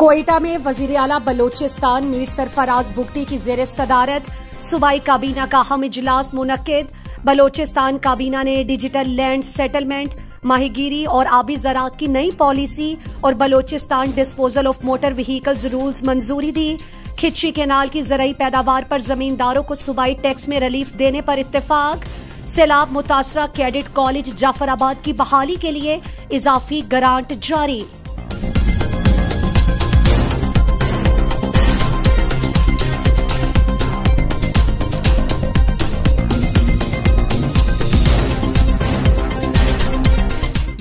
कोयटा में वजीर आला बलोचिस्तान मीर सरफराज बुगटी की जेर सदारत सूबाई काबीना का अहम इजलास मुनक्किद। बलोचिस्तान काबीना ने डिजिटल लैंड सेटलमेंट, माहीगीरी और आबी ज़राअत की नई पॉलिसी और Balochistan disposal of motor vehicles rules मंजूरी दी। खिच्ची केनाल की ज़रई पैदावार पर जमींदारों को सूबाई टैक्स में रिलीफ देने पर इत्तेफाक। सैलाब मुतासरा कैडेट कॉलेज जाफराबाद की बहाली के लिए इजाफी ग्रांट जारी।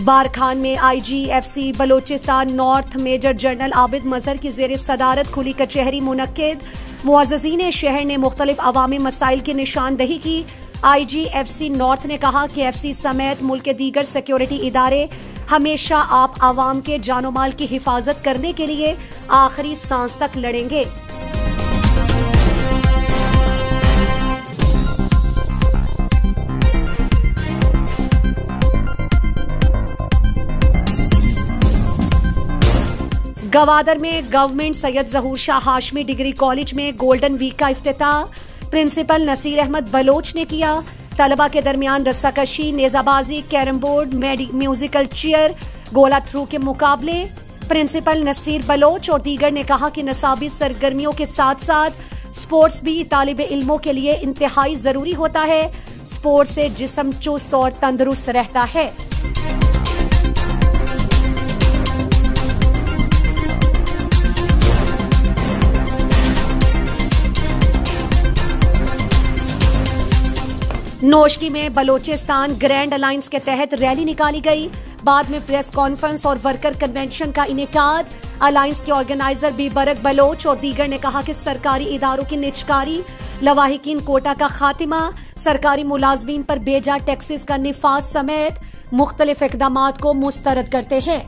बारखान में IGFC Balochistan north major general Abid Mazhar की जेर सदारत खुली कचहरी मुनक्किद। मुअज़्ज़िज़ीन शहर ने मुख्तलिफ अवामी मसाइल की निशानदही की। IGFC नॉर्थ ने कहा कि FC समेत मुल्क के दीगर सिक्योरिटी इदारे हमेशा आप आवाम के जानो माल की हिफाजत करने के लिए आखिरी सांस तक लड़ेंगे। गवादर में गवर्नमेंट सैयद जहूर शाह हाशमी डिग्री कॉलेज में गोल्डन वीक का इफ्तिताह प्रिंसिपल नसीर अहमद बलोच ने किया। तलबा के दरमियान रस्साकशी, नेजाबाजी, कैरम बोर्ड, म्यूजिकल चेयर, गोला थ्रू के मुकाबले। प्रिंसिपल नसीर बलोच और दीगर ने कहा कि निसाबी सरगर्मियों के साथ साथ स्पोर्ट्स भी तालिब इल्मों के लिए इंतहाई जरूरी होता है। स्पोर्ट्स से जिस्म चुस्त और तंदुरुस्त रहता है। नोशकी में बलोचिस्तान ग्रैंड अलायंस के तहत रैली निकाली गई। बाद में प्रेस कॉन्फ्रेंस और वर्कर कन्वेंशन का इनेकाद। अलायंस के ऑर्गेनाइजर बीबरक बलोच और दीगर ने कहा कि सरकारी इदारों की निजकारी, लवाहिकीन कोटा का खात्मा, सरकारी मुलाजमीन पर बेजा टैक्सेस का निफाज समेत मुख्तलिफ इकदामात को मुस्तरद करते हैं।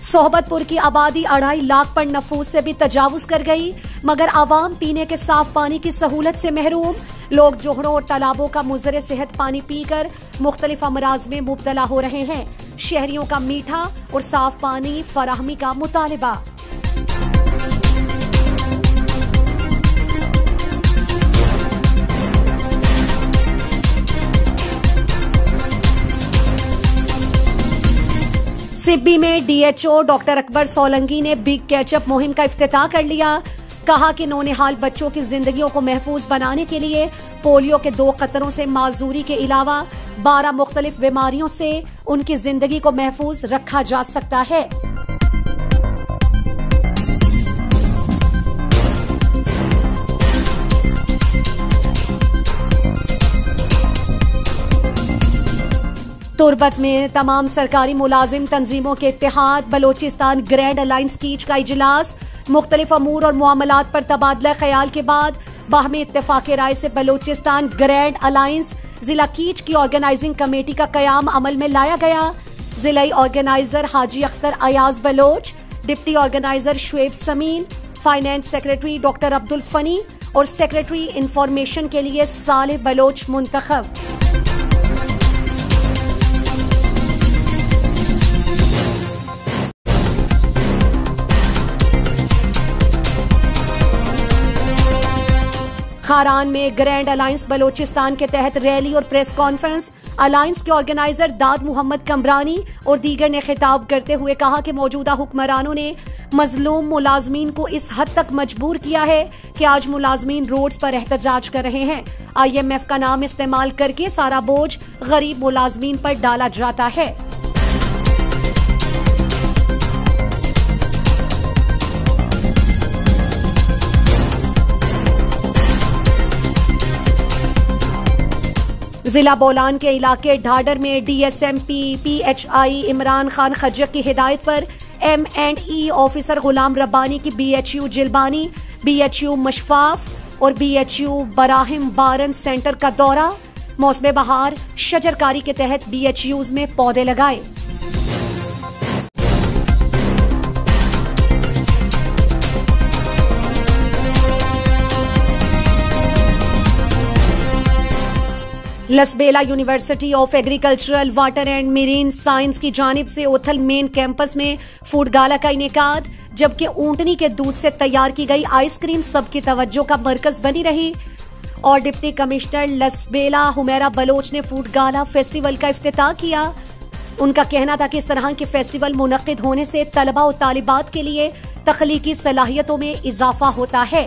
सोहबतपुर की आबादी 2.5 लाख पर नफूस से भी तजावुज कर गई, मगर आवाम पीने के साफ पानी की सहूलत से महरूम। लोग जोहड़ों और तालाबों का मुज़र सेहत पानी पीकर मुख्तलिफ अमराज में मुब्तला हो रहे हैं। शहरियों का मीठा और साफ पानी फराहमी का मुतालिबा। सिब्बी में DHO डॉक्टर अकबर सोलंकी ने बिग कैचअप मुहिम का इफ्तिताह कर लिया। कहा कि नौनिहाल बच्चों की जिंदगियों को महफूज बनाने के लिए पोलियो के 2 कतरों से माजूरी के अलावा 12 मुख्तलिफ बीमारियों से उनकी जिंदगी को महफूज रखा जा सकता है। तुरबत में तमाम सरकारी मुलाजिम तंजीमों के इत्तेहाद बलोचिस्तान ग्रैंड अलायंस कीच का इजलास। मुख्तलिफ अमूर और मामलात पर तबादला ख्याल के बाद बाहमी इत्तेफाक राय से बलोचिस्तान ग्रैंड अलायंस जिला कीच की ऑर्गेनाइजिंग कमेटी का कयाम अमल में लाया गया। जिलाई organizer Haji Akhtar Ayaz Baloch, deputy organizer Shoaib Sameen, finance secretary doctor Abdul Fani और सेक्रेटरी इंफॉर्मेशन के लिए सालेह बलोच मुंतखब। खारान में ग्रैंड अलायंस बलोचिस्तान के तहत रैली और प्रेस कॉन्फ्रेंस। अलायंस के ऑर्गेनाइजर दाद मोहम्मद कमरानी और दीगर ने खिताब करते हुए कहा कि मौजूदा हुक्मरानों ने मजलूम मुलाजमीन को इस हद तक मजबूर किया है कि आज मुलाजमीन रोड्स पर एहतजाज कर रहे हैं। IMF का नाम इस्तेमाल करके सारा बोझ गरीब मुलाजमीन पर डाला जाता है। जिला बोलान के इलाके ढाडर में DSMP PHI इमरान खान खज्जक की हिदायत पर M&E ऑफिसर गुलाम रब्बानी की BHU जिलबानी, BHU मशफाफ और BHU बराहिम बारन सेंटर का दौरा। मौसम बहार शजरकारी के तहत BHUs में पौधे लगाए। Lasbela university of agricultural water and marine science की जानिब से ओथल मेन कैंपस में फूड गाला का इनेकाद, जबकि ऊंटनी के दूध से तैयार की गई आइसक्रीम सबकी तवज्जो का मरकज बनी रही। और डिप्टी कमिश्नर लसबेला हुमैरा बलोच ने फूड गाला फेस्टिवल का इफ्तिताह किया। उनका कहना था कि इस तरह के फेस्टिवल मुनक्किद होने से तलबा और तालिबात के लिए तख्लीकी सलाहियतों में इजाफा होता है।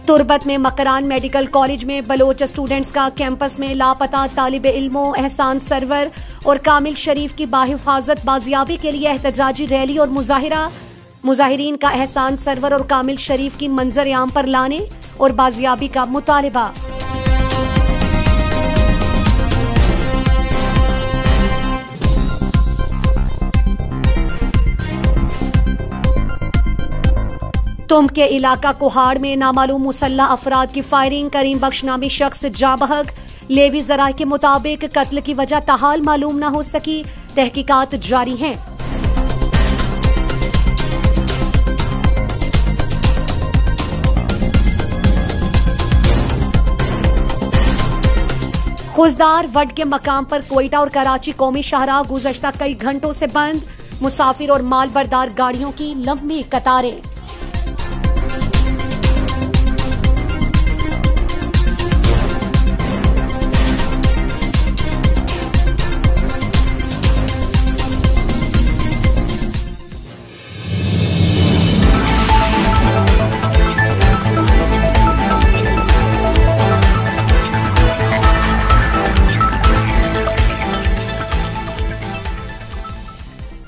तुरबत में मकरान मेडिकल कॉलेज में बलोच स्टूडेंट्स का कैंपस में लापता तालिब इल्मों एहसान सरवर और कामिल शरीफ की बाहिफाजत बाजियाबी के लिए एहतजाजी रैली और मुजाहिरा। मुजाहिरीन का एहसान सरवर और कामिल शरीफ की मंजर आम पर लाने और बाजियाबी का मुतालिबा। तुम के इलाका कोहाड़ में नामालूम मुसल्ला अफराद की फायरिंग, करीम बख्श नामी शख्स जा बहक। लेवी जराए के मुताबिक कत्ल की वजह ताहाल मालूम न हो सकी, तहकीकात जारी हैं। खुजदार वड के मकाम पर कोयटा और कराची कौमी शाहराह गुज़श्ता कई घंटों से बंद, मुसाफिर और माल बरदार गाड़ियों की लंबी कतारें।